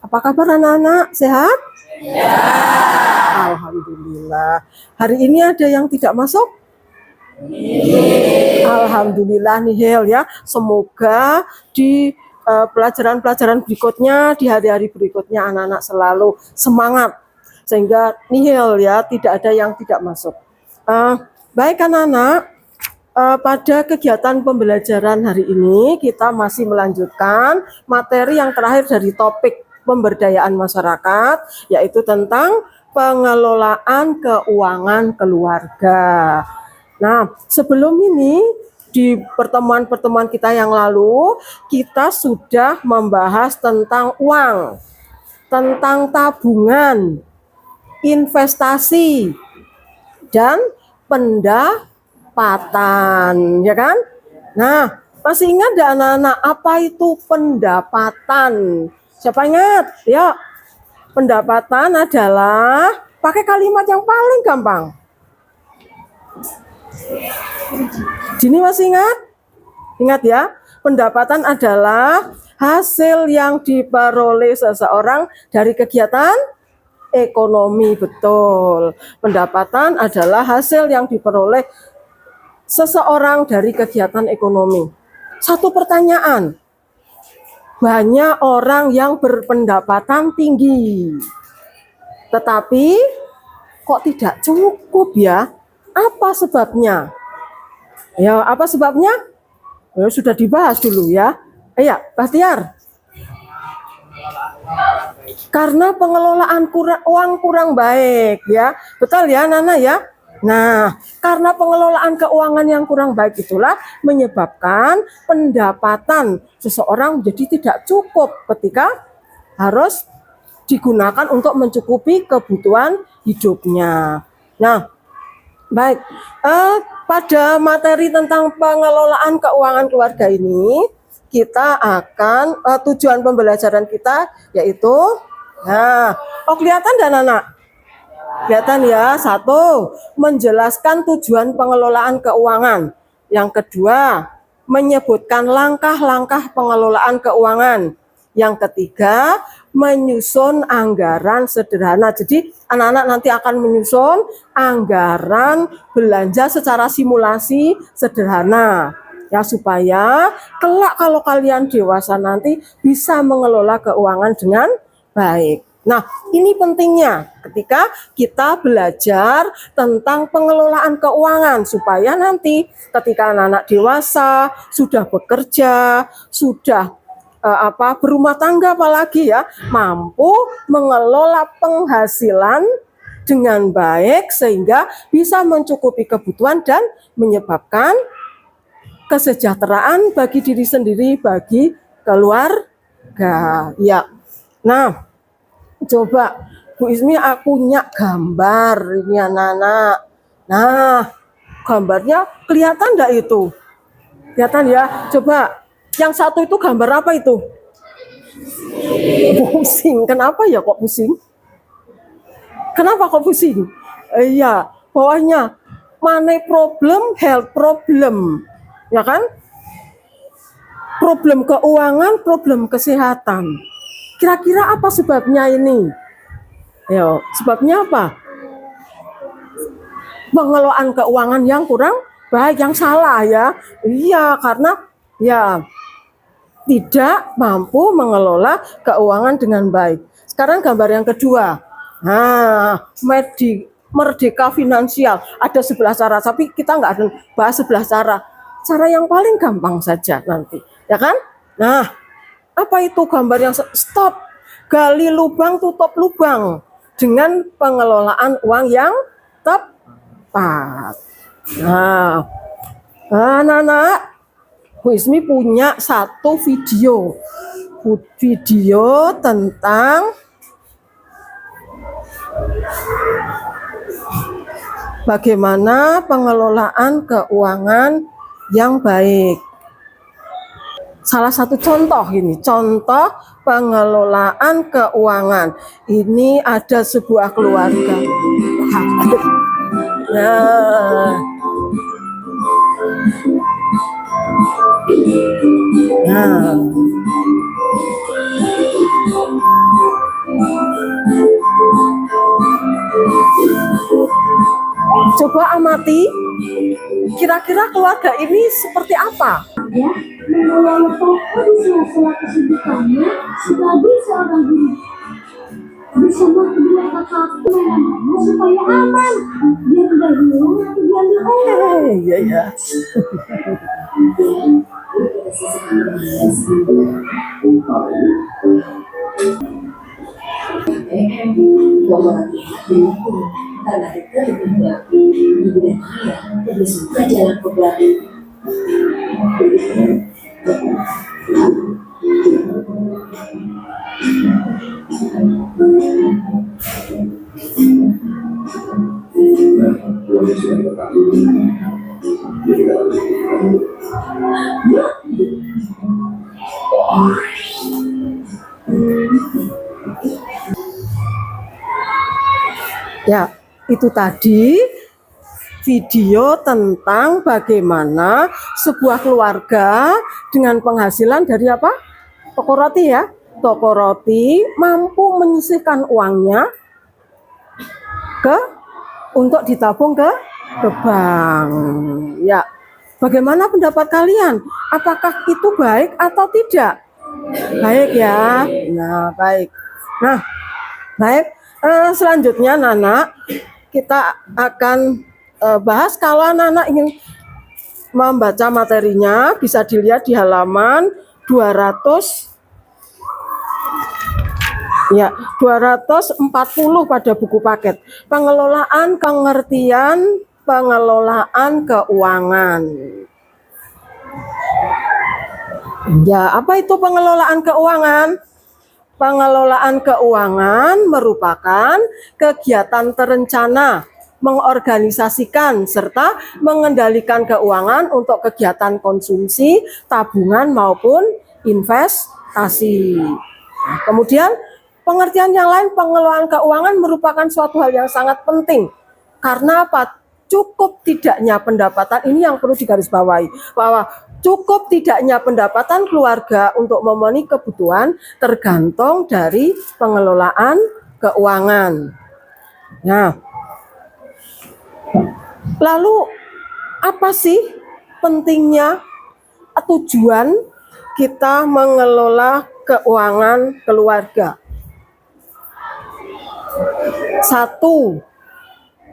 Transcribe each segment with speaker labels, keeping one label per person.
Speaker 1: Apa kabar anak-anak? Sehat? Ya. Alhamdulillah. Hari ini ada yang tidak masuk? Alhamdulillah nihil ya. Semoga di pelajaran-pelajaran berikutnya, di hari-hari berikutnya anak-anak selalu semangat. Sehingga nihil ya, tidak ada yang tidak masuk. Baik anak-anak. Pada kegiatan pembelajaran hari ini kita masih melanjutkan materi yang terakhir dari topik pemberdayaan masyarakat, yaitu tentang pengelolaan keuangan keluarga. Nah, sebelum ini di pertemuan-pertemuan kita yang lalu kita sudah membahas tentang uang, tentang tabungan, investasi, dan pendapatan, ya kan? Nah, masih ingat enggak anak-anak apa itu pendapatan? Siapa ingat? Ya, pendapatan adalah pakai kalimat yang paling gampang. Dini masih ingat? Ingat ya, pendapatan adalah hasil yang diperoleh seseorang dari kegiatan ekonomi. Betul. Pendapatan adalah hasil yang diperoleh seseorang dari kegiatan ekonomi. Satu pertanyaan, banyak orang yang berpendapatan tinggi, tetapi kok tidak cukup ya? Apa sebabnya? Ya, apa sebabnya? Ya, sudah dibahas dulu ya. Ya, Bahtiar. Karena pengelolaan uang kurang baik ya. Betul ya Nana ya? Nah, karena pengelolaan keuangan yang kurang baik itulah menyebabkan pendapatan seseorang menjadi tidak cukup ketika harus digunakan untuk mencukupi kebutuhan hidupnya. Nah, baik, pada materi tentang pengelolaan keuangan keluarga ini, kita akan, tujuan pembelajaran kita yaitu, kelihatan dan anak? Kelihatan ya. Satu, menjelaskan tujuan pengelolaan keuangan. Yang kedua, menyebutkan langkah-langkah pengelolaan keuangan. Yang ketiga, menyusun anggaran sederhana. Jadi anak-anak nanti akan menyusun anggaran belanja secara simulasi sederhana. Ya, supaya kelak kalau kalian dewasa nanti bisa mengelola keuangan dengan baik. Nah, ini pentingnya ketika kita belajar tentang pengelolaan keuangan supaya nanti ketika anak-anak dewasa sudah bekerja, sudah berumah tangga apalagi ya, mampu mengelola penghasilan dengan baik sehingga bisa mencukupi kebutuhan dan menyebabkan kesejahteraan bagi diri sendiri, bagi keluarga. Ya. Nah, coba Bu Ismi aku nyak gambar ini anak-anak. Nah, gambarnya kelihatan enggak itu? Kelihatan ya? Coba yang satu itu gambar apa itu? Pusing. Kenapa ya kok pusing? Kenapa kok pusing? Iya, bawahnya money problem, health problem. Ya kan? Problem keuangan, problem kesehatan. Kira-kira apa sebabnya ini? Ya, sebabnya apa? Pengelolaan keuangan yang kurang baik, yang salah ya. Iya, karena ya tidak mampu mengelola keuangan dengan baik. Sekarang gambar yang kedua. Nah, merdeka finansial. Ada 11 cara, tapi kita nggak akan bahas 11 cara. Cara yang paling gampang saja nanti, ya kan? Nah, apa itu gambar yang stop? Gali lubang, tutup lubang dengan pengelolaan uang yang tepat. Nah, anak-anak, Bu Ismi punya satu video tentang bagaimana pengelolaan keuangan yang baik. Salah satu contoh ini, contoh pengelolaan keuangan. Ini ada sebuah keluarga. Nah, Coba amati, kira-kira keluarga ini seperti apa?
Speaker 2: Ya, mengelola toko di sela-sela kesibukannya sebagai seorang guru. Bersama kedua kakakku menanamnya supaya aman, biar tidak hilang atau diambil orang.
Speaker 1: Iya ya.
Speaker 3: Karena itu ibu dan ayah lebih suka jalan ke Bali.
Speaker 1: Ya, itu tadi video tentang bagaimana sebuah keluarga dengan penghasilan dari apa? Toko roti ya. Toko roti mampu menyisihkan uangnya untuk ditabung ke bank. Ya. Bagaimana pendapat kalian? Apakah itu baik atau tidak? Baik ya. Nah, baik. Nah, baik. Selanjutnya Nana, kita akan bahas kalau Nana ingin membaca materinya bisa dilihat di halaman 240 pada buku paket. Pengelolaan pengertian pengelolaan keuangan. Ya, apa itu pengelolaan keuangan? Pengelolaan keuangan merupakan kegiatan terencana, mengorganisasikan, serta mengendalikan keuangan untuk kegiatan konsumsi, tabungan, maupun investasi. Kemudian, pengertian yang lain, pengelolaan keuangan merupakan suatu hal yang sangat penting. Karena apa? Cukup tidaknya pendapatan, ini yang perlu digarisbawahi, bahwa cukup tidaknya pendapatan keluarga untuk memenuhi kebutuhan tergantung dari pengelolaan keuangan. Nah, lalu apa sih pentingnya tujuan kita mengelola keuangan keluarga? Satu,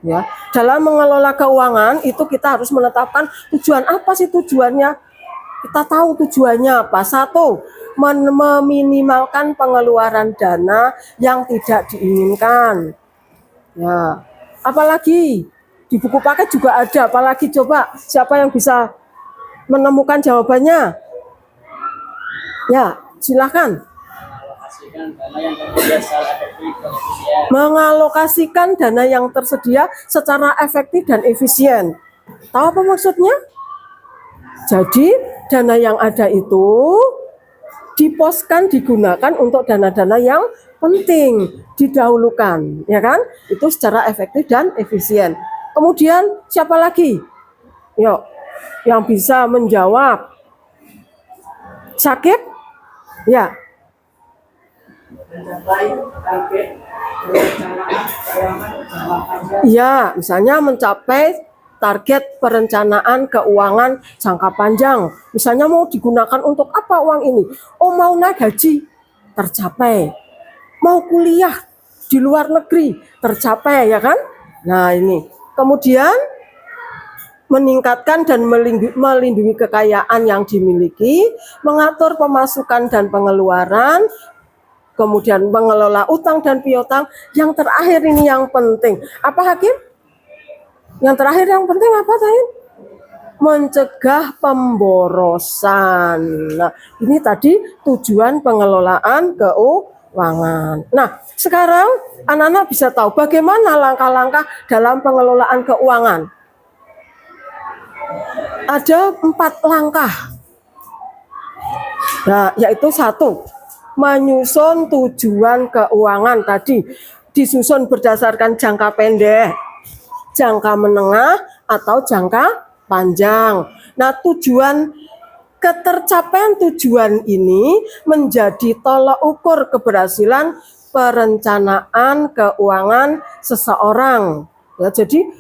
Speaker 1: ya, dalam mengelola keuangan itu kita harus menetapkan tujuan. Apa sih tujuannya? Kita tahu tujuannya apa. Satu, meminimalkan pengeluaran dana yang tidak diinginkan. Ya, apalagi di buku paket juga ada. Apalagi coba siapa yang bisa menemukan jawabannya? Ya, silakan. Mengalokasikan dana yang tersedia secara efektif dan efisien. Tahu apa maksudnya? Jadi dana yang ada itu diposkan, digunakan untuk dana-dana yang penting, didahulukan, ya kan? Itu secara efektif dan efisien. Kemudian siapa lagi? Yuk, yang bisa menjawab. Sakit? Ya. Ya, misalnya mencapai target perencanaan keuangan jangka panjang. Misalnya mau digunakan untuk apa uang ini? Oh, mau naik gaji, tercapai. Mau kuliah di luar negeri, tercapai, ya kan? Nah, ini. Kemudian meningkatkan dan melindungi kekayaan yang dimiliki, mengatur pemasukan dan pengeluaran, kemudian mengelola utang dan piutang. Yang terakhir ini yang penting. Apa Hakim? Yang terakhir yang penting apa tadi? Mencegah pemborosan. Nah, ini tadi tujuan pengelolaan keuangan. Nah, sekarang anak-anak bisa tahu bagaimana langkah-langkah dalam pengelolaan keuangan. Ada 4 langkah. Nah, yaitu 1, menyusun tujuan keuangan tadi disusun berdasarkan jangka pendek, jangka menengah, atau jangka panjang. Nah, ketercapaian tujuan ini menjadi tolak ukur keberhasilan perencanaan keuangan seseorang. Ya, jadi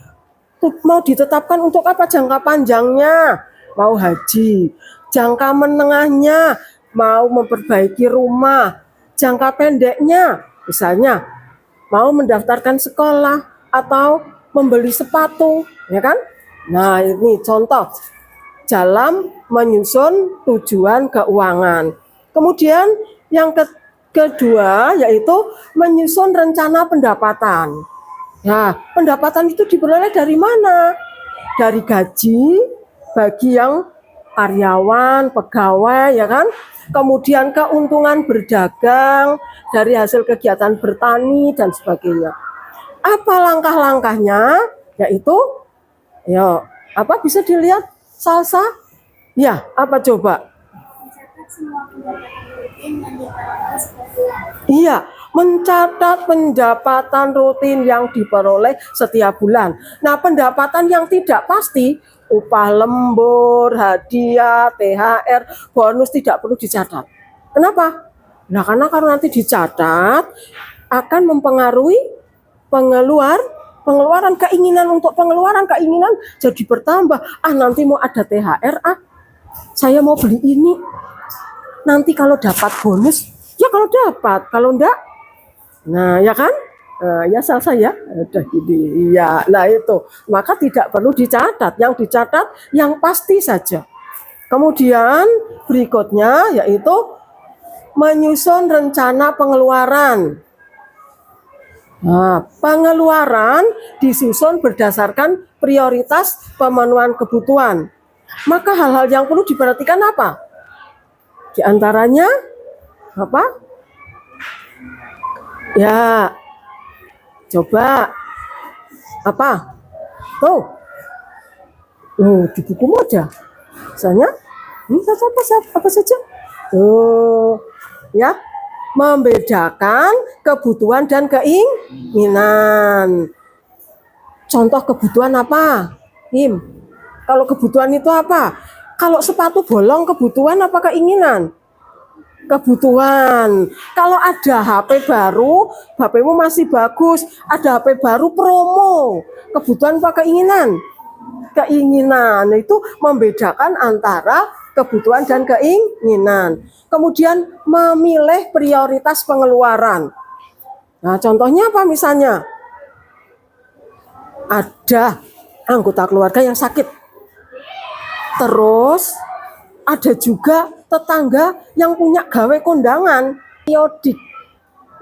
Speaker 1: mau ditetapkan untuk apa? Jangka panjangnya mau haji, jangka menengahnya mau memperbaiki rumah, jangka pendeknya misalnya mau mendaftarkan sekolah atau membeli sepatu, ya kan? Nah, ini contoh dalam menyusun tujuan keuangan. Kemudian yang kedua yaitu menyusun rencana pendapatan. Nah, pendapatan itu diperoleh dari mana? Dari gaji bagi yang karyawan, pegawai, ya kan? Kemudian keuntungan berdagang dari hasil kegiatan bertani dan sebagainya. Apa langkah-langkahnya? Yaitu, ya, apa bisa dilihat Salsa? Ya, apa coba?
Speaker 2: Mencatat semua pendapatan rutin yang diperoleh setiap bulan.
Speaker 1: Iya, mencatat pendapatan rutin yang diperoleh setiap bulan. Nah, pendapatan yang tidak pasti, upah lembur, hadiah, THR, bonus tidak perlu dicatat. Kenapa? Nah, karena kalau nanti dicatat akan mempengaruhi pengeluaran, keinginan untuk pengeluaran, keinginan jadi bertambah. Ah, nanti mau ada THR, saya mau beli ini. Nanti kalau dapat bonus, ya kalau dapat, kalau enggak, nah ya kan, ya Salsa ya, udah gini, ya, nah itu, maka tidak perlu dicatat, yang dicatat yang pasti saja. Kemudian berikutnya yaitu menyusun rencana pengeluaran. Nah, pengeluaran disusun berdasarkan prioritas pemenuhan kebutuhan. Maka hal-hal yang perlu diperhatikan apa? Di antaranya apa? Ya, coba apa? Tuh, di bukumu ada. Misalnya, apa saja? Tuh, ya, membedakan kebutuhan dan keinginan. Contoh kebutuhan apa, Im? Kalau kebutuhan itu apa? Kalau sepatu bolong kebutuhan apa keinginan? Kebutuhan. Kalau ada HP baru, HP-mu masih bagus, ada HP baru promo, kebutuhan apa keinginan? Keinginan. Itu membedakan antara kebutuhan dan keinginan. Kemudian memilih prioritas pengeluaran. Nah, contohnya apa misalnya? Ada anggota keluarga yang sakit. Terus ada juga tetangga yang punya gawe kondangan periodik.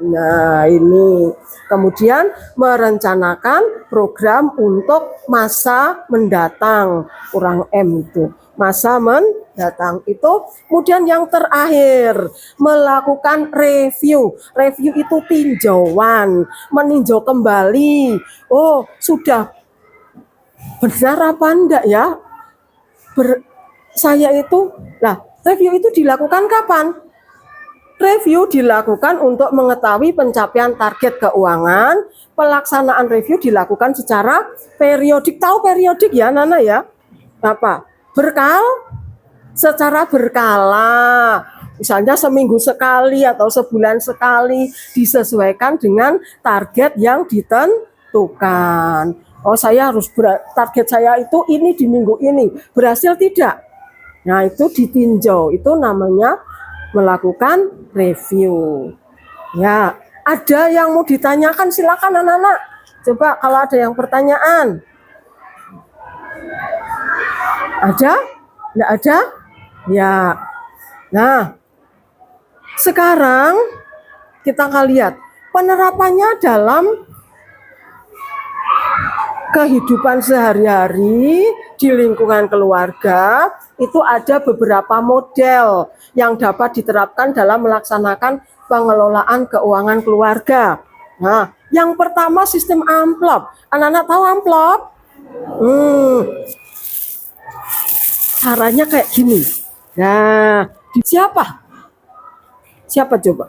Speaker 1: Nah, ini kemudian merencanakan program untuk masa mendatang, kurang M itu. Masa mendatang itu. Kemudian yang terakhir, melakukan review. Review itu tinjauan, meninjau kembali. Oh, sudah benar apa enggak ya? Saya itu, review itu dilakukan kapan? Review dilakukan untuk mengetahui pencapaian target keuangan. Pelaksanaan review dilakukan secara periodik. Tahu periodik ya, Nana ya? Apa? Secara berkala. Misalnya seminggu sekali atau sebulan sekali, disesuaikan dengan target yang ditentukan. Oh, saya harus target saya itu ini di minggu ini. Berhasil tidak? Nah, itu ditinjau. Itu namanya melakukan review. Ya, ada yang mau ditanyakan silakan anak-anak. Coba kalau ada yang pertanyaan. Ada? Enggak ada? Ya. Nah, sekarang kita akan lihat penerapannya dalam kehidupan sehari-hari di lingkungan keluarga. Itu ada beberapa model yang dapat diterapkan dalam melaksanakan pengelolaan keuangan keluarga. Nah, yang pertama sistem amplop. Anak-anak tahu amplop? Caranya kayak gini. Nah, siapa? Siapa coba?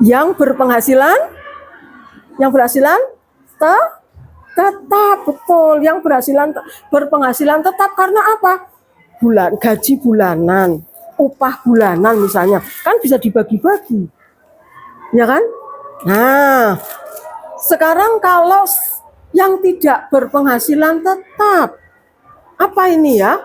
Speaker 1: Yang berpenghasilan? Yang berhasilan? Tetap, betul. Yang berpenghasilan tetap karena apa? Gaji bulanan, upah bulanan misalnya, kan bisa dibagi-bagi, ya kan? Nah, sekarang kalau yang tidak berpenghasilan tetap. Apa ini ya?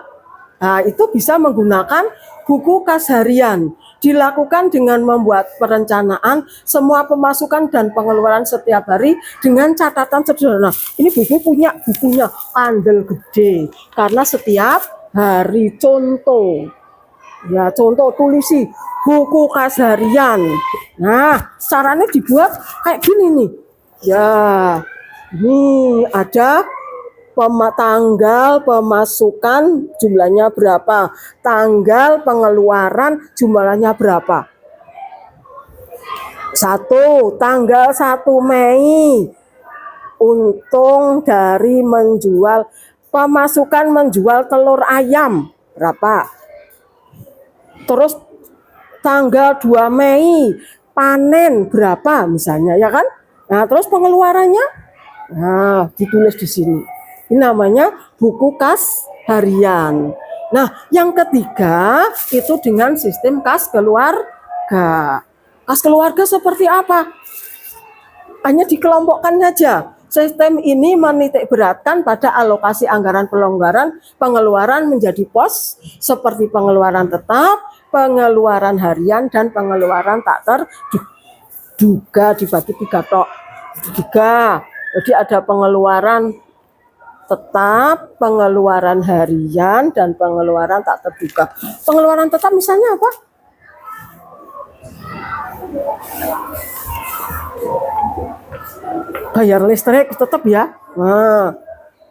Speaker 1: Nah, itu bisa menggunakan buku kas harian. Dilakukan dengan membuat perencanaan semua pemasukan dan pengeluaran setiap hari dengan catatan sederhana. Ini buku punya bukunya andel gede karena setiap hari contoh. Ya, contoh tulisi buku kas harian. Nah, caranya dibuat kayak gini nih. Ya, ini ada tanggal pemasukan jumlahnya berapa, tanggal pengeluaran jumlahnya berapa. Tanggal 1 Mei untung dari menjual pemasukan menjual telur ayam berapa. Terus tanggal 2 Mei panen berapa misalnya ya kan. Nah, terus pengeluarannya ditulis di sini. Ini namanya buku kas harian. Nah, yang ketiga itu dengan sistem kas keluarga. Kas keluarga seperti apa? Hanya dikelompokkan saja. Sistem ini menitik beratkan pada alokasi anggaran pelonggaran pengeluaran menjadi pos seperti pengeluaran tetap, pengeluaran harian, dan pengeluaran tak terduga dibagi 3 tok. 3. Jadi ada pengeluaran tetap, pengeluaran harian, dan pengeluaran tak terduga. Pengeluaran tetap misalnya apa? Bayar listrik tetap ya. Nah,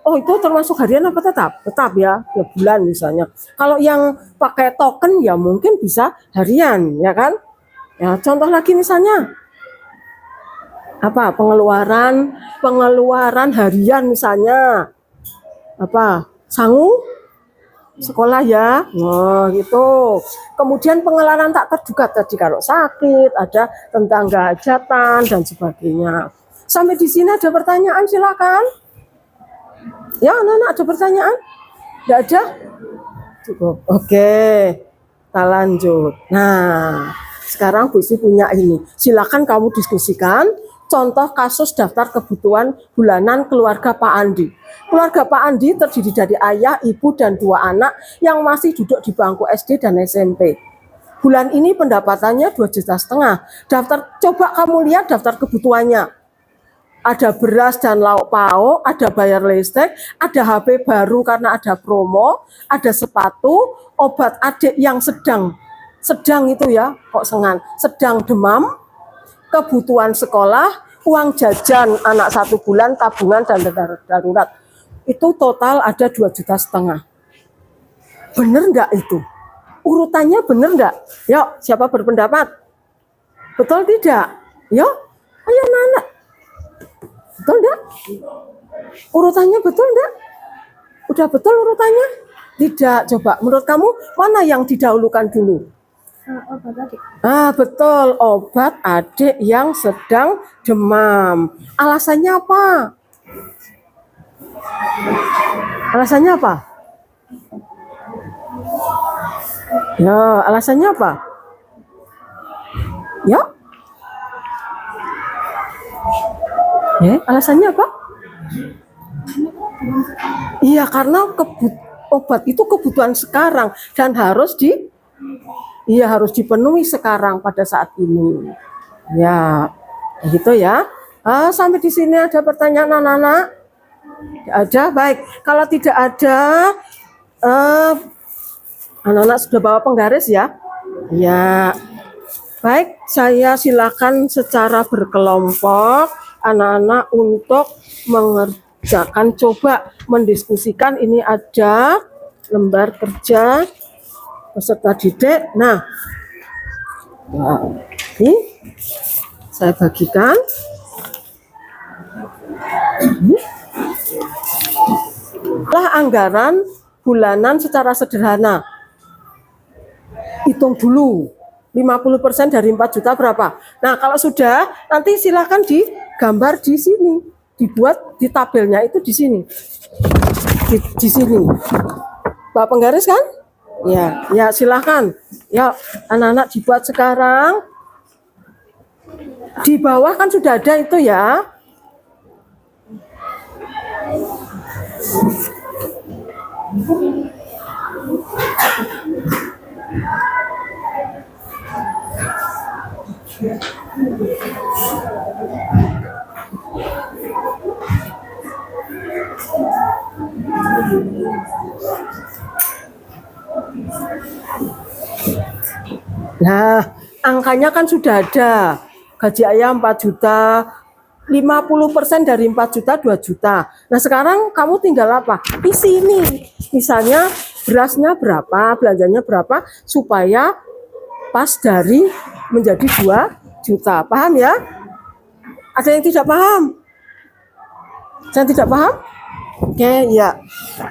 Speaker 1: oh itu termasuk harian apa tetap? Tetap ya, ya bulan misalnya. Kalau yang pakai token ya mungkin bisa harian, ya kan? Ya, contoh lagi misalnya apa? Pengeluaran harian misalnya apa? Sangu sekolah ya. Nah, gitu. Kemudian pengeluaran tak terduga tadi kalau sakit, ada tentang hajatan dan sebagainya. Sampai di sini ada pertanyaan silakan. Ya, anak-anak ada pertanyaan? Tidak ada? Cukup. Oke. Kita lanjut. Nah, sekarang Bu Isi punya ini. Silakan kamu diskusikan contoh kasus daftar kebutuhan bulanan keluarga Pak Andi. Keluarga Pak Andi terdiri dari ayah, ibu, dan 2 anak yang masih duduk di bangku SD dan SMP. Bulan ini pendapatannya 2,5 juta. Coba kamu lihat daftar kebutuhannya. Ada beras dan lauk pauk, ada bayar listrik, ada HP baru karena ada promo, ada sepatu, obat adik yang sedang itu ya, kok sedang demam, kebutuhan sekolah, uang jajan anak 1 bulan, tabungan dan darurat. Itu total ada 2,5 juta. Bener enggak itu? Urutannya bener enggak? Yuk, siapa berpendapat? Betul tidak? Yuk, ayo anak-anak. Betul enggak? Urutannya betul enggak? Udah betul urutannya? Tidak. Coba menurut kamu mana yang didahulukan dulu?
Speaker 2: Obat adik.
Speaker 1: Betul, obat adik yang sedang demam. Alasannya apa? Alasannya apa? Ya, alasannya apa? Ya? Alasannya apa? Iya, karena obat itu kebutuhan sekarang dan harus dipenuhi sekarang pada saat ini. Ya, gitu ya. Sampai di sini ada pertanyaan anak-anak? Ada, baik. Kalau tidak ada, anak-anak sudah bawa penggaris ya? Ya, baik. Saya silakan secara berkelompok anak-anak untuk mengerjakan, coba mendiskusikan. Ini ada lembar kerja peserta didik. Nah, ini saya bagikan. Anggaran bulanan secara sederhana. Hitung dulu 50% dari 4 juta berapa. Nah, kalau sudah nanti silakan digambar di sini, dibuat di tabelnya itu di sini. Di sini. Bapak penggaris kan? Ya silakan. Ya, anak-anak dibuat sekarang. Di bawah kan sudah ada itu ya. Nah, angkanya kan sudah ada. Gaji ayah 4 juta, 50% dari 4 juta 2 juta. Nah, sekarang kamu tinggal apa? Isi ini. Misalnya berasnya berapa, belanjanya berapa supaya pas dari menjadi 2 juta. Paham ya? Ada yang tidak paham? Yang tidak paham? Oke, ya.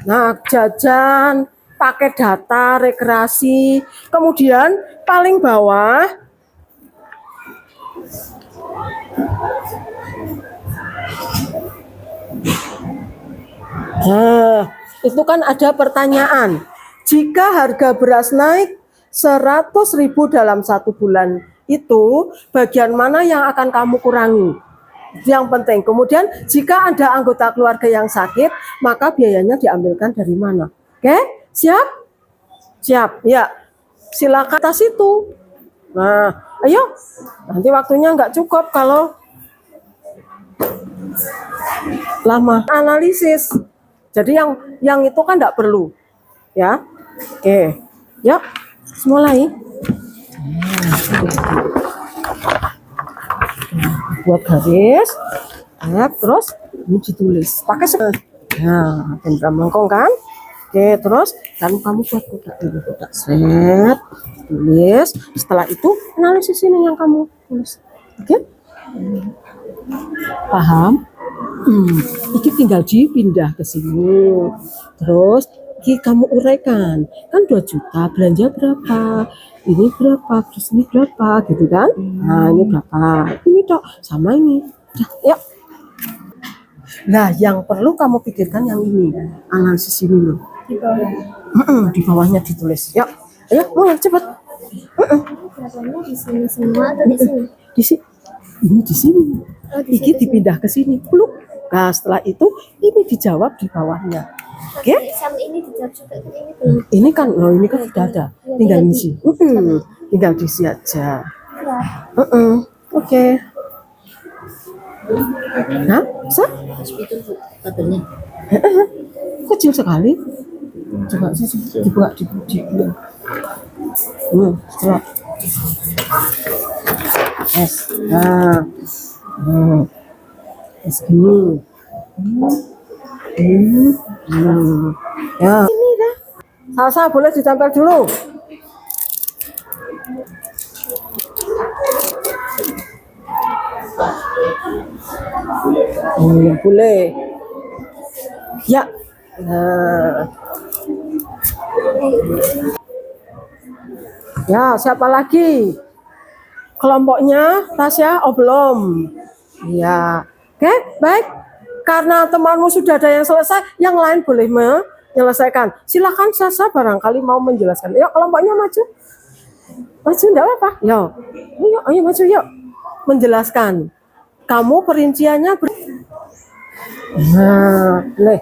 Speaker 1: Nah, jajan, pakai data, rekreasi. Kemudian paling bawah itu kan ada pertanyaan. Jika harga beras naik 100.000 dalam 1 bulan, itu bagian mana yang akan kamu kurangi? Yang penting. Kemudian jika ada anggota keluarga yang sakit, maka biayanya diambilkan dari mana? Oke, siap? Siap, ya. Silakan atas itu. Nah, ayo. Nanti waktunya nggak cukup kalau lama. Analisis. Jadi yang itu kan nggak perlu. Ya. Oke. Yuk, mulai. Buat garis, terus ini ditulis pakai nah, benda mengkong kan. Oke, terus kamu buat kotak dulu, kotak set, tulis. Setelah itu analisis ini yang kamu tulis. Oke, paham? Ini tinggal dipindah ke sini. Terus ini kamu uraikan, kan 2 juta belanja berapa, ini berapa, terus ini berapa, gitu kan? Nah, ini berapa, ini dok, sama ini. Yuk. Nah, yang perlu kamu pikirkan yang ini, analisis ini loh. Di bawahnya ditulis. Yuk, ayo mulai cepat.
Speaker 2: Berapanya di sini semua atau di sini?
Speaker 1: Di sini, ini di sini. Ini dipindah ke sini. Pluk. Nah, setelah itu ini dijawab di bawahnya. Oke?
Speaker 2: Sama ini dijawab juga kan ini belum.
Speaker 1: Ini kan, ini kan sudah ada. Tinggal isi. Tinggal diisi aja. Oke. Nah, bisa?
Speaker 3: Itu tabelnya.
Speaker 1: Kecil sekali. Coba sih dibuka di. Setelah. Yes. Nah. Segini. Ya. Ini dah. Salsa boleh ditempel dulu. Boleh. Ya. Nah. Ya, siapa lagi? Kelompoknya Tasya, oh belum. Ya. Oke, baik. Karena temanmu sudah ada yang selesai, yang lain boleh menyelesaikan. Silakan Sasa barangkali mau menjelaskan. Yuk, kelompoknya maju. Maju, enggak apa-apa. Yuk. Ayo maju yuk. Menjelaskan. Kamu perinciannya nah, boleh.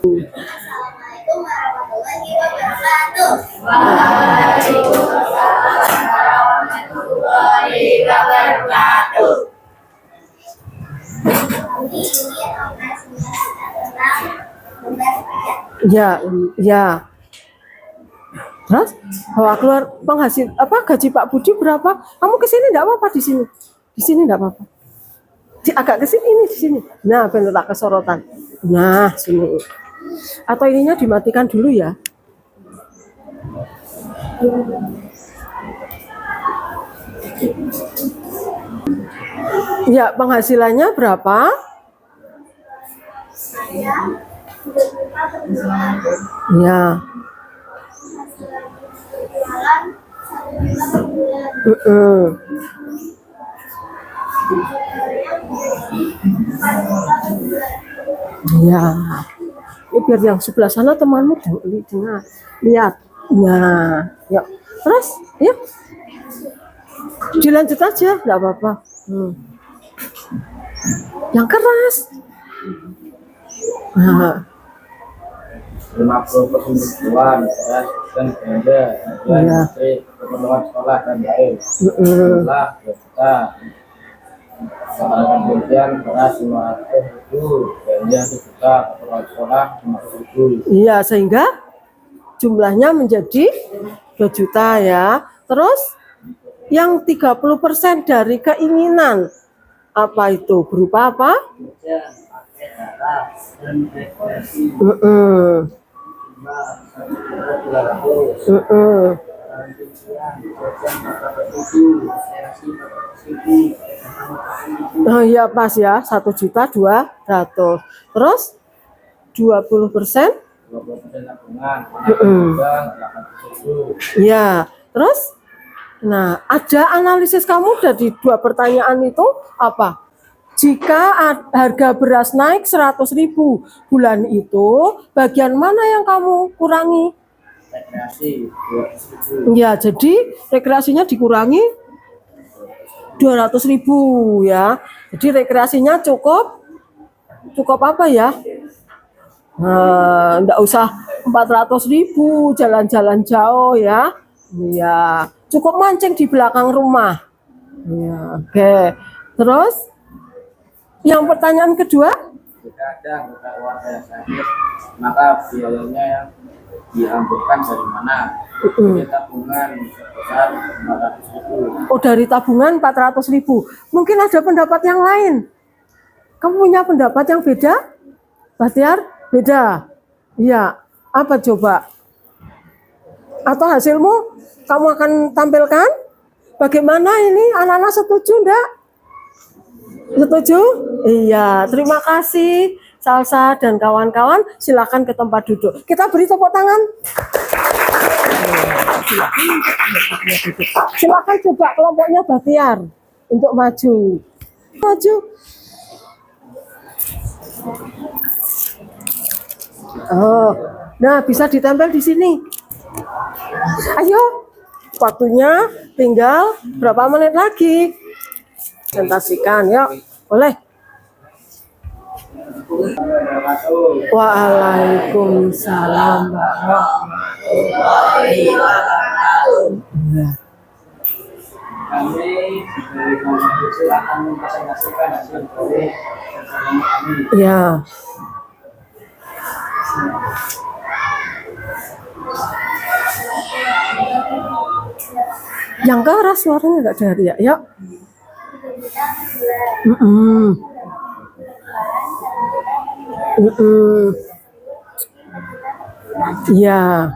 Speaker 2: Assalamualaikum warahmatullahi wabarakatuh.
Speaker 4: Waalaikumsalam warahmatullahi wabarakatuh.
Speaker 1: Ya. Terus bawa keluar penghasil gaji Pak Budi berapa? Kamu ke sini enggak apa-apa di sini. Di sini enggak apa-apa. Agak ke sini, ini di sini. Nah, benar tak kesorotan. Nah, sini. Atau ininya dimatikan dulu ya. Ya, penghasilannya berapa? Ya. Ya. Ini biar yang sebelah sana temanmu dengar, lihat. Nah, yuk. Terus, yuk. Dilanjut aja, nggak apa-apa. Yang keras. Nah,
Speaker 5: 50% kebutuhan beras dan belanja dan
Speaker 1: Iya.
Speaker 5: listrik keperluan sekolah dan lain
Speaker 1: mm-mm.
Speaker 5: jumlah 2 juta. Sekarang kemudian beras 500.000, belanja 1 juta, keperluan sekolah 500.000.
Speaker 1: Iya, sehingga jumlahnya menjadi 2 juta ya. Terus yang 30% dari keinginan apa itu berupa apa?
Speaker 5: Pakai darah dan depresi
Speaker 1: Mm-mm.
Speaker 5: 200,
Speaker 1: Mm-mm. Oh iya pas ya, 1.200.000. Terus 20%?
Speaker 5: 20% tabungan,
Speaker 1: Mm-mm.
Speaker 5: 800.000.
Speaker 1: Ya, terus nah, ada analisis kamu dari dua pertanyaan itu apa? Jika harga beras naik 100.000 bulan itu, bagian mana yang kamu kurangi?
Speaker 5: Rekreasi 200.000.
Speaker 1: Ya, jadi rekreasinya dikurangi 200.000 ya. Jadi rekreasinya cukup apa ya? Enggak usah 400.000 jalan-jalan jauh ya. Ya, cukup mancing di belakang rumah. Ya, oke. Terus yang pertanyaan kedua?
Speaker 5: Jika ada anggota keluarga yang sakit, maka biayanya yang diambilkan dari mana? Dari tabungan sebesar 500.000.
Speaker 1: Oh, dari tabungan 400.000. Mungkin ada pendapat yang lain. Kamu punya pendapat yang beda? Bahtiar? Beda? Iya. Apa coba? Atau hasilmu kamu akan tampilkan? Bagaimana ini? Anak-anak setuju enggak? Setuju? Iya. Terima kasih Salsa dan kawan-kawan. Silakan ke tempat duduk. Kita beri tepuk tangan. Silakan coba kelompoknya Bahtiar untuk maju. Maju. Oh, nah bisa ditempel di sini. Ayo, waktunya tinggal berapa menit lagi? Presentasikan, yuk. Boleh. Waalaikumsalam warahmatullahi wabarakatuh.
Speaker 5: Kami dari Komisi akan mempresentasikan hasil dari perjalanan kami.
Speaker 1: Ya. Yang keras suaranya nggak dari ya? Yuk. Ya.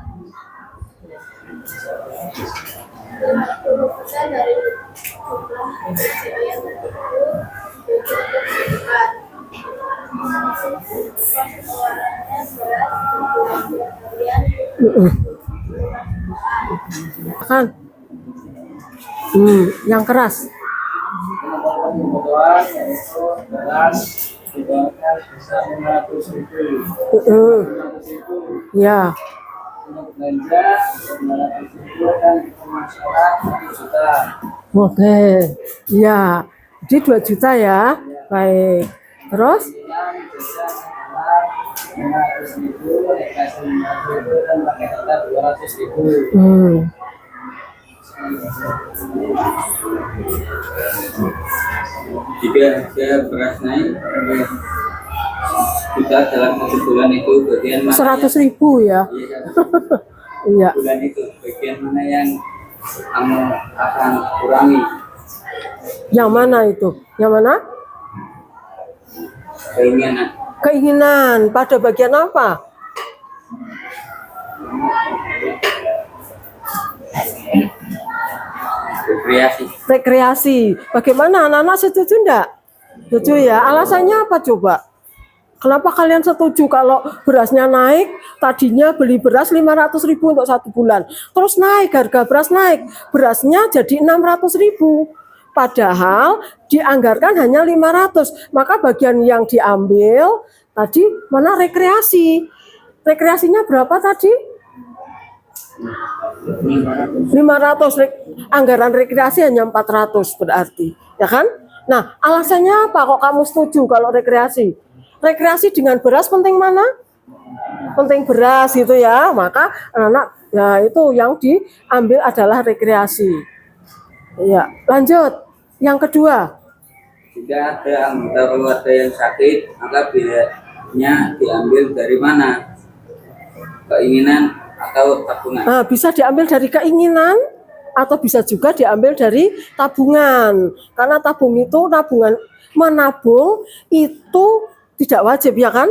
Speaker 1: Kan? Yang keras.
Speaker 5: Kebutuhan yaitu beras dibayarkan sebesar 500.000.
Speaker 1: Ya.
Speaker 5: Untuk belanja 500.000 dan pemasaran 1 juta.
Speaker 1: Oke. Ya. Jadi 2 juta ya. Baik. Terus?
Speaker 5: Kemudian bisa adalah 500.000, rekreasi 500.000 dan pakai tetap 200.000. Jika harga beras naik, kita dalam 1 bulan itu bagian mana
Speaker 1: 100.000 ya. Iya.
Speaker 5: bulan itu bagian mana yang kamu akan kurangi?
Speaker 1: Yang mana itu? Yang mana?
Speaker 5: Keinginan.
Speaker 1: Keinginan pada bagian apa?
Speaker 5: Rekreasi.
Speaker 1: Rekreasi. Bagaimana anak-anak setuju enggak? Setuju ya. Alasannya apa coba? Kenapa kalian setuju kalau berasnya naik? Tadinya beli beras 500.000 untuk 1 bulan. Terus naik, harga beras naik. Berasnya jadi 600.000. Padahal dianggarkan hanya 500. Maka bagian yang diambil tadi mana rekreasi. Rekreasinya berapa tadi? 500. Anggaran rekreasi hanya 400 berarti. Ya kan? Nah, alasannya apa kok kamu setuju kalau rekreasi? rekreasi dengan beras penting mana? Penting beras gitu ya. Maka anak-anak ya itu yang diambil adalah rekreasi. Ya, lanjut. Yang kedua.
Speaker 5: Jika ada anggota keluarga yang sakit, maka biayanya diambil dari mana? Keinginan atau tabungan?
Speaker 1: Nah, bisa diambil dari keinginan atau bisa juga diambil dari tabungan. Karena tabungan menabung itu tidak wajib ya kan?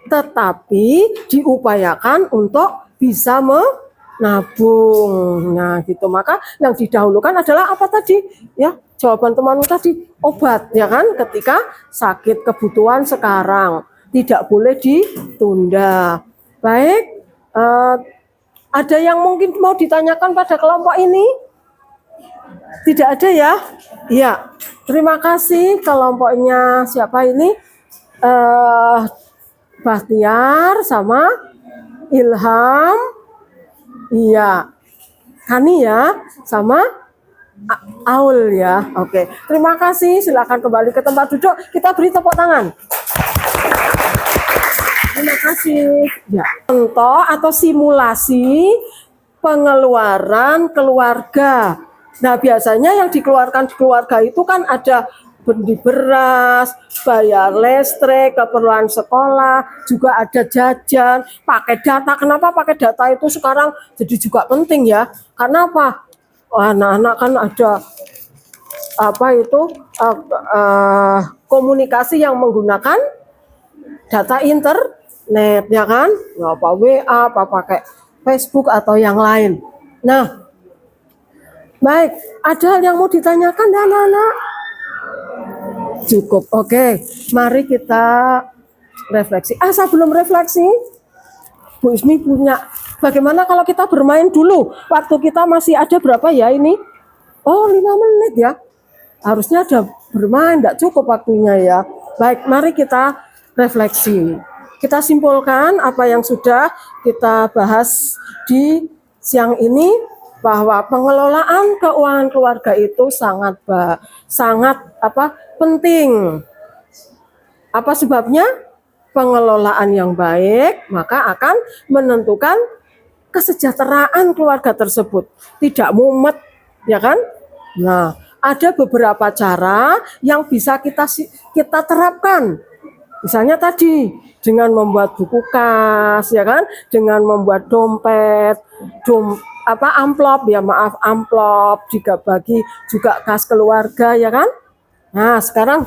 Speaker 1: Tetapi diupayakan untuk bisa menabung. Nah, gitu. Maka yang didahulukan adalah apa tadi? Ya, jawaban temanmu tadi, obat ya kan? Ketika sakit kebutuhan sekarang tidak boleh ditunda. Baik. Ada yang mungkin mau ditanyakan pada kelompok ini? Tidak ada ya? Iya. Terima kasih kelompoknya siapa ini? Bahtiar sama Ilham. Iya. Kani ya sama Aul ya. Oke. Terima kasih. Silakan kembali ke tempat duduk. Kita beri tepuk tangan. Terima kasih. Ya. Contoh atau simulasi pengeluaran keluarga. Nah, biasanya yang dikeluarkan di keluarga itu kan ada beli beras, bayar listrik, keperluan sekolah, juga ada jajan, pakai data. Kenapa pakai data itu sekarang jadi juga penting ya? Karena apa? Anak-anak kan ada apa itu komunikasi yang menggunakan data internet ya kan, apa WA, apa pakai Facebook atau yang lain. Nah, baik, ada hal yang mau ditanyakan anak-anak? Cukup, oke. Mari kita refleksi. Sebelum refleksi, Bu Ismi punya. Bagaimana kalau kita bermain dulu? Waktu kita masih ada berapa ya ini? Oh, 5 menit ya. Harusnya ada bermain, tidak cukup waktunya ya. Baik, mari kita refleksi. Kita simpulkan apa yang sudah kita bahas di siang ini, bahwa pengelolaan keuangan keluarga itu sangat penting. Apa sebabnya? Pengelolaan yang baik maka akan menentukan kesejahteraan keluarga tersebut, tidak mumet, ya kan? Nah, ada beberapa cara yang bisa kita terapkan. Misalnya tadi dengan membuat buku kas, ya kan? Dengan membuat dompet, amplop ya, amplop juga bagi juga kas keluarga ya kan. Nah, sekarang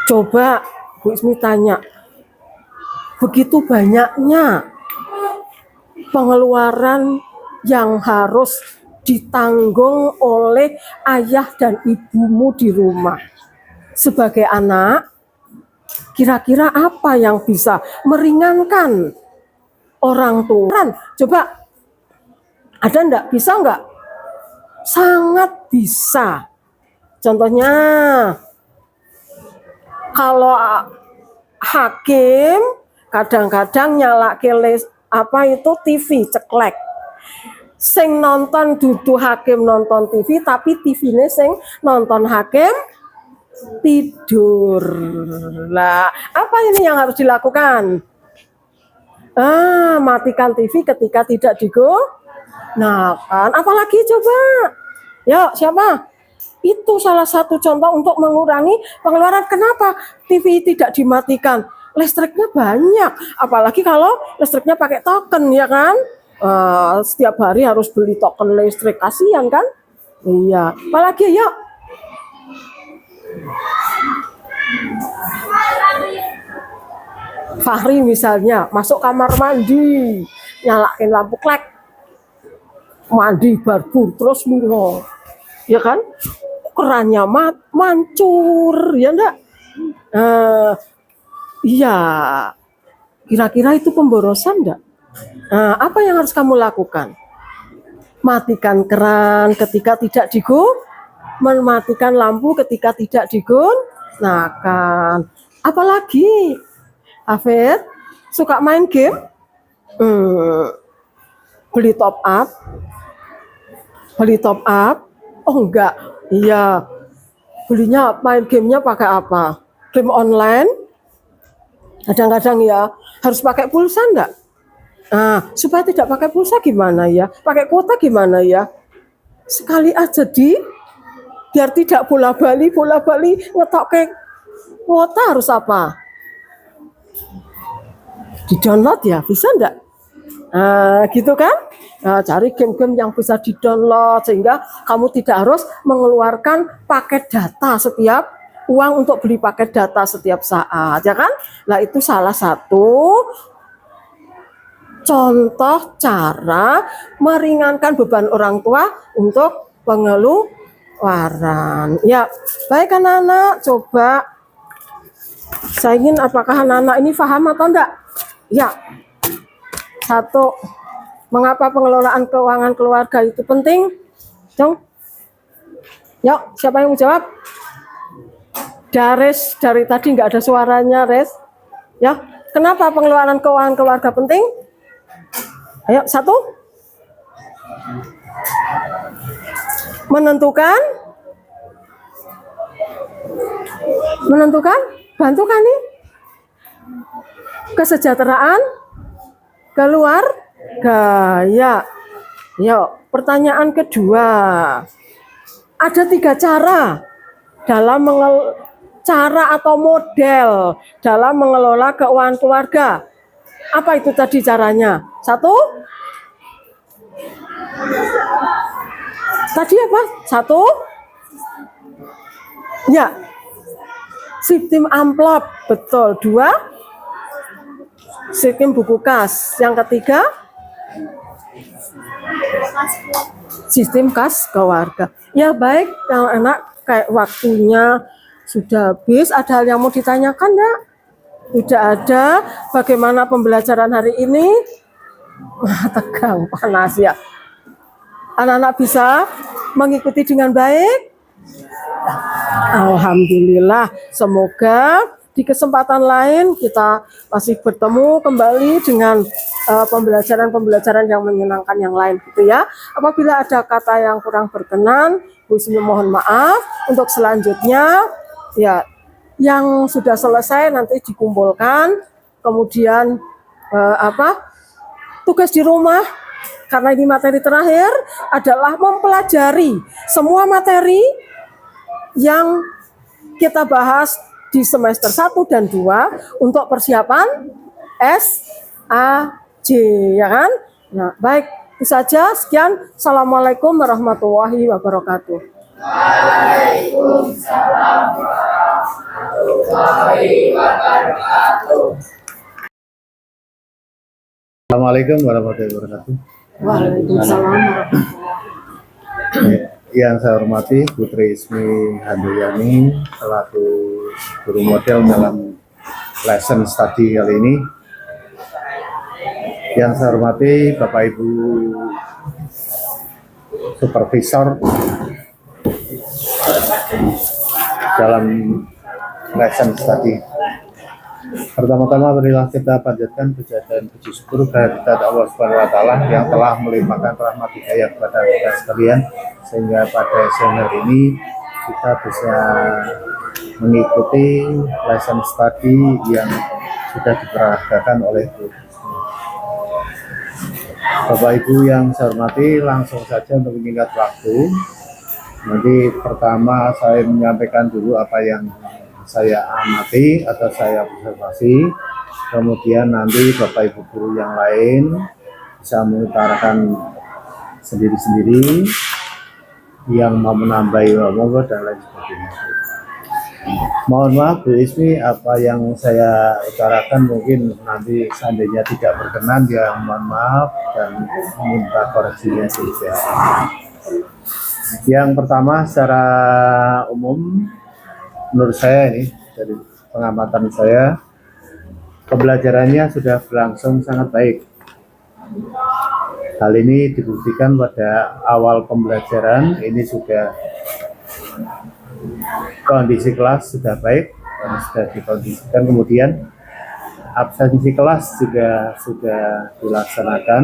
Speaker 1: coba Bu Ismi tanya, begitu banyaknya pengeluaran yang harus ditanggung oleh ayah dan ibumu di rumah. Sebagai anak, kira-kira apa yang bisa meringankan orang tua? Coba, ada enggak? Bisa enggak? Sangat bisa. Contohnya, kalau hakim kadang-kadang nyalakin TV ceklek. Sing nonton dudu hakim nonton TV, tapi TV-ne sing nonton hakim tidur. Lah, apa ini yang harus dilakukan? Matikan TV ketika tidak digunakan. Apalagi coba? Yuk, siapa? Itu salah satu contoh untuk mengurangi pengeluaran. Kenapa TV tidak dimatikan? Listriknya banyak. Apalagi kalau listriknya pakai token, ya kan? Setiap hari harus beli token listrik. Kasihan kan? Iya. Apalagi yuk. Fahri misalnya masuk kamar mandi, nyalain lampu klek, mandi barbur terus lungo, ya kan? Kerannya mancur, ya enggak? Iya. Kira-kira itu pemborosan enggak? Apa yang harus kamu lakukan? Matikan keran ketika tidak mematikan lampu ketika tidak digunakan. Apalagi Hafid suka main game, beli top up, oh enggak, iya, belinya main gamenya pakai apa? game online, kadang-kadang ya harus pakai pulsa enggak? Nah, supaya tidak pakai pulsa gimana ya? Pakai kuota gimana ya? Sekali aja biar tidak bola-bali ngetokke kuota harus apa? Di-download ya, bisa enggak? Nah, gitu kan? Nah, cari game-game yang bisa di-download sehingga kamu tidak harus mengeluarkan paket data uang untuk beli paket data setiap saat, ya kan? Nah, itu salah satu contoh cara meringankan beban orang tua untuk pengeluaran. Ya, baik anak-anak, coba saya ingin apakah anak-anak ini paham atau enggak? Ya. Satu, mengapa pengelolaan keuangan keluarga itu penting? Dong. Yuk, siapa yang mau jawab? Dares, dari tadi nggak ada suaranya, Res. Ya, kenapa pengelolaan keuangan keluarga penting? Ayo, satu. Menentukan, bantu kan nih? Kesejahteraan keluarga, ya. Yuk, pertanyaan kedua. Ada 3 cara dalam cara atau model dalam mengelola keuangan keluarga. Apa itu tadi caranya? Satu. Tadi apa? Satu. Ya. Sistem amplop, betul. 2. Sistem buku kas. Yang ketiga, sistem kas keluarga. Ya baik, kalau anak kayak waktunya sudah habis. Ada hal yang mau ditanyakan enggak? Tidak ada. Bagaimana pembelajaran hari ini? Tegang, panas ya. Anak-anak bisa mengikuti dengan baik? Alhamdulillah. Semoga di kesempatan lain kita masih bertemu kembali dengan pembelajaran yang menyenangkan yang lain gitu ya. Apabila ada kata yang kurang berkenan, Bu Ismi mohon maaf. Untuk selanjutnya ya yang sudah selesai nanti dikumpulkan, kemudian tugas di rumah karena ini materi terakhir adalah mempelajari semua materi yang kita bahas di semester 1 dan 2 untuk persiapan SAJ, ya kan? Nah, baik, itu saja. Sekian. Assalamualaikum warahmatullahi wabarakatuh.
Speaker 4: Waalaikumsalam warahmatullahi wabarakatuh.
Speaker 6: Assalamualaikum warahmatullahi wabarakatuh.
Speaker 1: Waalaikumsalam.
Speaker 6: Yang saya hormati Putri Ismi Handayani selaku guru model dalam lesson study kali ini. Yang saya hormati Bapak Ibu supervisor dalam lesson study. Pertama-tama marilah kita panjatkan puja dan puji syukur kehadirat Allah Subhanahu wa taala yang telah melimpahkan rahmat hidayah kepada kita sekalian sehingga pada siang hari ini kita bisa mengikuti lesson study yang sudah diperagakan oleh Bu. Bapak Ibu yang saya hormati, langsung saja untuk mengingat waktu. Nanti pertama saya menyampaikan dulu apa yang saya amati atau saya observasi, kemudian nanti Bapak Ibu guru yang lain bisa mengutarakan sendiri-sendiri yang mau menambahi monggo dan lain sebagainya. Mohon maaf Bu Ismi, apa yang saya utarakan mungkin nanti seandainya tidak berkenan ya mohon maaf dan minta koreksinya juga. Yang pertama secara umum menurut saya ini dari pengamatan saya pembelajarannya sudah berlangsung sangat baik. Hal ini dibuktikan pada awal pembelajaran ini sudah kondisi kelas sudah baik dan sudah dikondisikan, kemudian absensi kelas juga sudah dilaksanakan,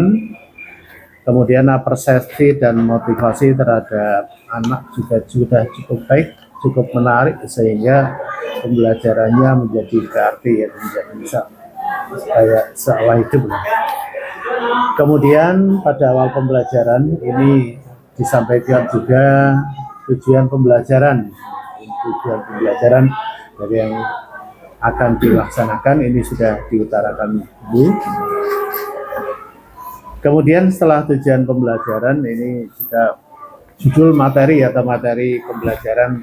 Speaker 6: kemudian persepsi dan motivasi terhadap anak juga sudah cukup baik. cukup menarik sehingga pembelajarannya menjadi berarti ya, menjadi bisa kayak seolah hidup. Kemudian pada awal pembelajaran ini disampaikan juga tujuan pembelajaran dari yang akan dilaksanakan ini sudah diutarakan Bu. Kemudian setelah tujuan pembelajaran ini juga judul materi atau materi pembelajaran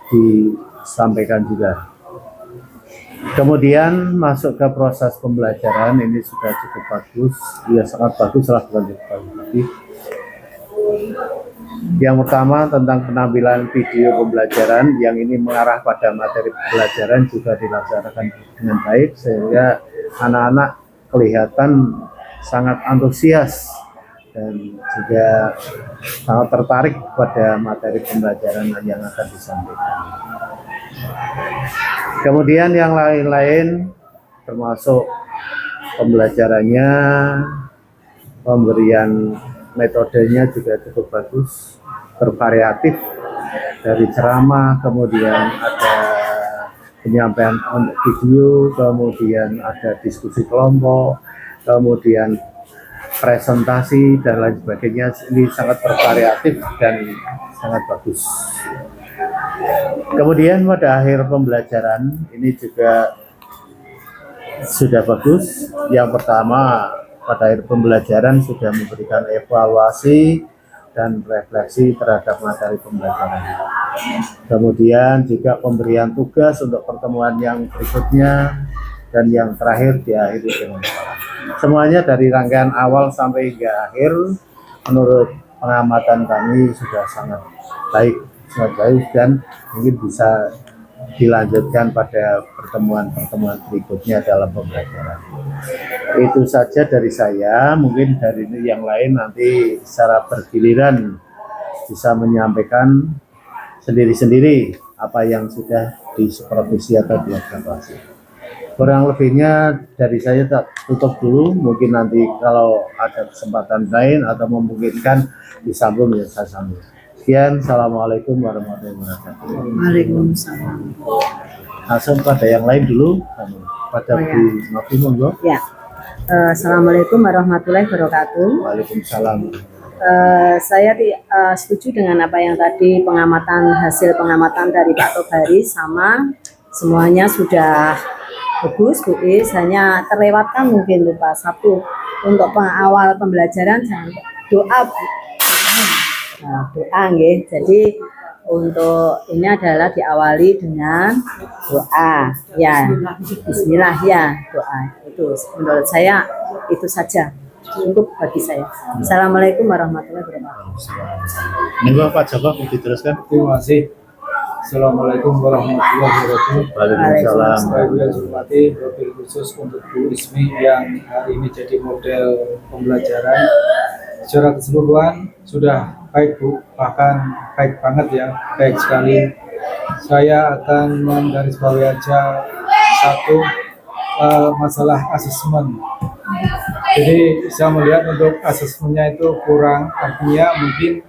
Speaker 6: disampaikan juga. Kemudian masuk ke proses pembelajaran ini sudah cukup bagus, ya sangat bagus lah, bukan cukup bagus. Yang pertama tentang penampilan video pembelajaran yang ini mengarah pada materi pembelajaran juga dilaksanakan dengan baik sehingga anak-anak kelihatan sangat antusias dan juga sangat tertarik pada materi pembelajaran yang akan disampaikan. Kemudian yang lain-lain termasuk pembelajarannya, pemberian metodenya juga cukup bagus, bervariatif dari ceramah, kemudian ada penyampaian video, kemudian ada diskusi kelompok, kemudian presentasi dan lain sebagainya. Ini sangat bervariatif dan sangat bagus. Kemudian pada akhir pembelajaran ini juga sudah bagus. Yang pertama pada akhir pembelajaran sudah memberikan evaluasi dan refleksi terhadap materi pembelajaran. Kemudian juga pemberian tugas untuk pertemuan yang berikutnya dan yang terakhir diakhiri dengan semuanya dari rangkaian awal sampai hingga akhir menurut pengamatan kami sudah sangat baik dan mungkin bisa dilanjutkan pada pertemuan-pertemuan berikutnya dalam pembelajaran. Itu saja dari saya, mungkin dari ini yang lain nanti secara bergiliran bisa menyampaikan sendiri-sendiri apa yang sudah disupervisi atau dievaluasi. Kurang lebihnya dari saya tak tutup dulu, mungkin nanti kalau ada kesempatan lain atau memungkinkan disambung ya saya sambung. Sekian, Assalamualaikum warahmatullahi wabarakatuh.
Speaker 7: Waalaikumsalam.
Speaker 6: Langsung pada yang lain dulu, pada Bu Novi monggo.
Speaker 7: Ya, Assalamualaikum warahmatullahi wabarakatuh.
Speaker 6: Waalaikumsalam.
Speaker 7: Saya setuju dengan apa yang tadi hasil pengamatan dari Pak Tobari, sama semuanya sudah bagus Bu Is, hanya terlewatkan mungkin lupa satu untuk awal pembelajaran jangan doa Bu. Nah, doa nggih. Jadi untuk ini adalah diawali dengan doa ya, bismillah ya, doa itu menurut saya itu saja cukup bagi saya. Assalamualaikum warahmatullahi wabarakatuh.
Speaker 6: Monggo Pak Joko diteruskan.
Speaker 8: Terima kasih. Assalamualaikum warahmatullahi wabarakatuh.
Speaker 6: Waalaikumsalam.
Speaker 8: Ibu yang hormati, wabil khusus untuk Bu Ismi yang hari ini jadi model pembelajaran. Secara keseluruhan sudah baik Bu, bahkan baik banget ya, baik sekali. Saya akan menggarisbawahi aja satu masalah asesmen. Jadi saya melihat untuk asesmennya itu kurang, artinya mungkin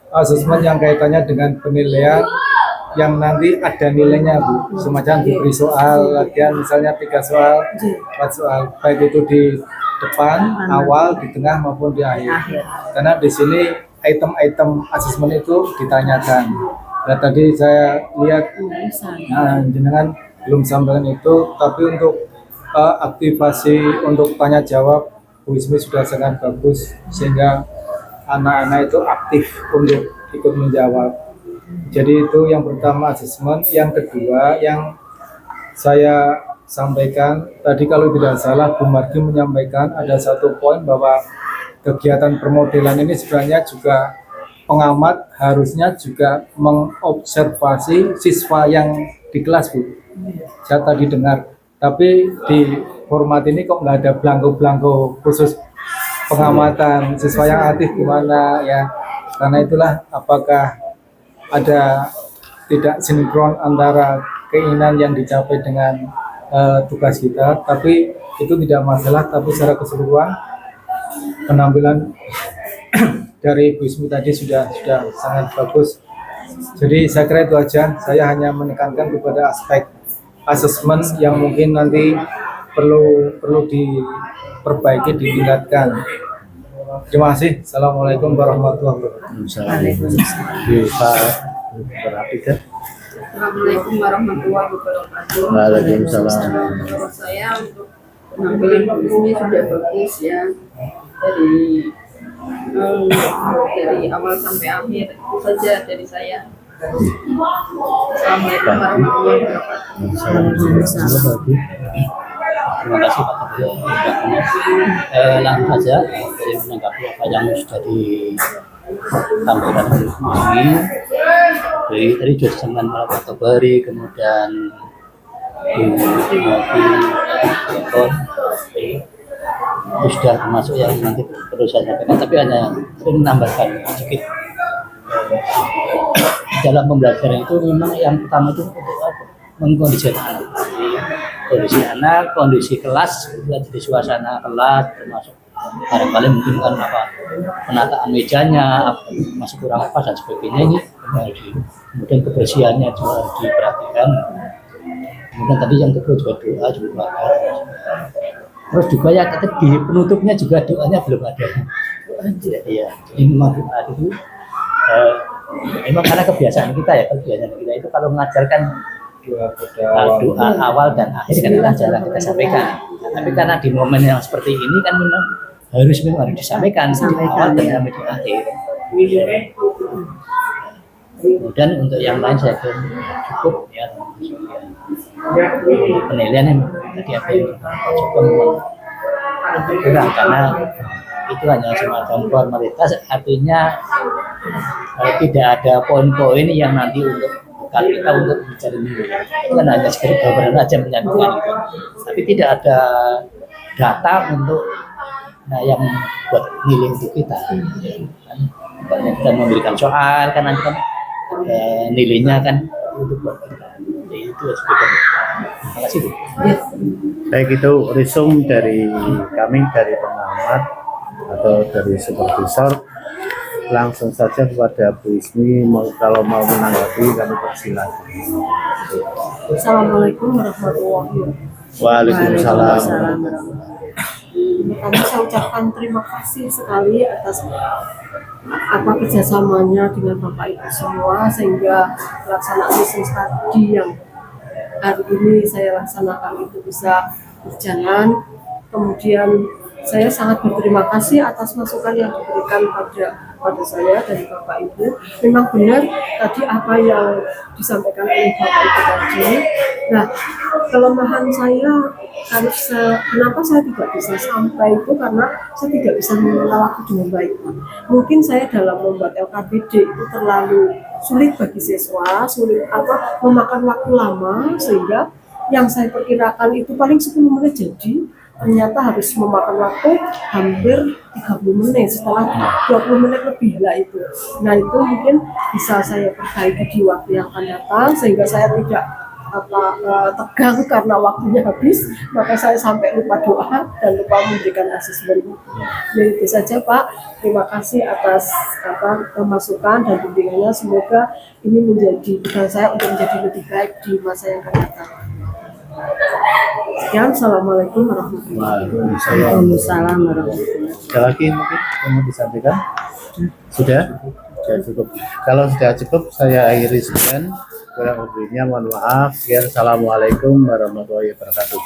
Speaker 8: asesmen yang kaitannya dengan penilaian yang nanti ada nilainya Bu, semacam diberi soal latihan misalnya 3 soal, 4 soal, baik itu di depan, awal, di tengah maupun di akhir. Karena di sini item-item asesmen itu ditanyakan. Nah tadi saya lihat jenengan belum sampaikan itu, tapi untuk aktivasi untuk tanya jawab Bu Ismi sudah sangat bagus sehingga anak-anak itu aktif untuk ikut menjawab. Jadi itu yang pertama asesmen. Yang kedua yang saya sampaikan tadi, kalau tidak salah Bu Margi menyampaikan ada satu poin bahwa kegiatan permodelan ini sebenarnya juga pengamat harusnya juga mengobservasi siswa yang di kelas Bu. Saya tadi dengar, tapi di format ini kok nggak ada belangko-belangko khusus pengamatan siswa yang aktif gimana ya. Karena itulah apakah ada tidak sinkron antara keinginan yang dicapai dengan tugas kita, tapi itu tidak masalah. Tapi secara keseluruhan penampilan dari Bu Ismi tadi sudah sangat bagus Jadi saya kira itu aja. Saya hanya menekankan kepada aspek asesmen yang mungkin nanti perlu diperbaiki, ditingkatkan. Terima kasih. Assalamualaikum warahmatullahi wabarakatuh.
Speaker 6: Bisa berarti.
Speaker 9: Assalamualaikum warahmatullahi wabarakatuh.
Speaker 6: Waalaikumsalam.
Speaker 9: Menurut saya untuk penampilan ini sudah bagus ya, dari awal sampai akhir itu saja dari saya. Assalamualaikum warahmatullahi wabarakatuh.
Speaker 10: Terima kasih Pak Ketua. Langsung saja dari menanggapi apa yang sudah disampaikan oleh kami. Dari tadi sudah disampaikan oleh Pak Tobari, kemudian itu sudah termasuk yang nanti perlu saya sampaikan, tapi hanya ingin menambahkan sedikit. Dalam pembelajaran itu memang yang pertama itu untuk apa? Mengkondisikan anak. Kondisi anak, kondisi kelas, jadi suasana kelas, termasuk barangkali mungkin kan apa penataan mejanya masih kurang pas dan sebagainya, ini kemudian kebersihannya juga harus diperhatikan. Kemudian tadi yang kedua juga doa juga ada. Terus juga ya di penutupnya juga doanya belum ada. Iya, jadi memang doa itu memang karena kebiasaan kita itu kalau mengajarkan doa awal dan akhir kan jarang kita sampaikan. Tapi karena di momen yang seperti ini kan memang harus disampaikan awal dan di akhir. Kemudian untuk yang lain saya kira cukup ya. Penilaian yang tadi apa yang cukup kurang karena itu hanya semacam formalitas, artinya tidak ada poin-poin yang nanti untuk kita untuk bicara nilai. Itu kan hanya sekedar gambaran aja menyampaikan itu, tapi tidak ada data untuk yang buat nilai untuk kita. Kita memberikan soal kan nanti kan nilainya kan untuk buat kita. Jadi itu seperti itu. Terima kasih.
Speaker 6: Baik, itu resume dari kami dari pengamat atau dari supervisor. Langsung saja kepada Bu Ismi, kalau mau menanggapi kami persilakan.
Speaker 1: Assalamualaikum warahmatullahi wabarakatuh.
Speaker 6: Waalaikumsalam.
Speaker 1: Pertama saya ucapkan terima kasih sekali atas kerjasamanya dengan Bapak Ibu semua sehingga pelaksanaan bisnis tadi yang hari ini saya laksanakan itu bisa berjalan. Kemudian saya sangat berterima kasih atas masukan yang diberikan pada saya dari Bapak Ibu. Memang benar tadi apa yang disampaikan oleh Bapak Ibu tadi. Nah, kelemahan saya kenapa saya tidak bisa sampai itu karena saya tidak bisa mengelola waktu dengan baik. Mungkin saya dalam membuat LKPD itu terlalu sulit bagi siswa, memakan waktu lama sehingga yang saya perkirakan itu paling 10 menit jadi ternyata harus memakan waktu hampir 30 menit setelah 20 menit lebih lah itu. Nah itu mungkin bisa saya perbaiki di waktu yang akan datang sehingga saya tidak tegang karena waktunya habis, maka saya sampai lupa doa dan lupa memberikan asesmen. Jadi itu saja Pak, terima kasih atas masukan dan bimbingannya. Semoga ini menjadi bekal saya untuk menjadi lebih baik di masa yang akan datang. Sekian, assalamualaikum warahmatullahi wabarakatuh.
Speaker 7: Waalaikumsalam warahmatullahi wabarakatuh.
Speaker 6: Ada lagi mungkin yang mau disampaikan? Sudah? Sudah cukup. Kalau sudah cukup, saya akhiri sekian. Kurang lebihnya mohon maaf. Sekian, assalamualaikum warahmatullahi wabarakatuh.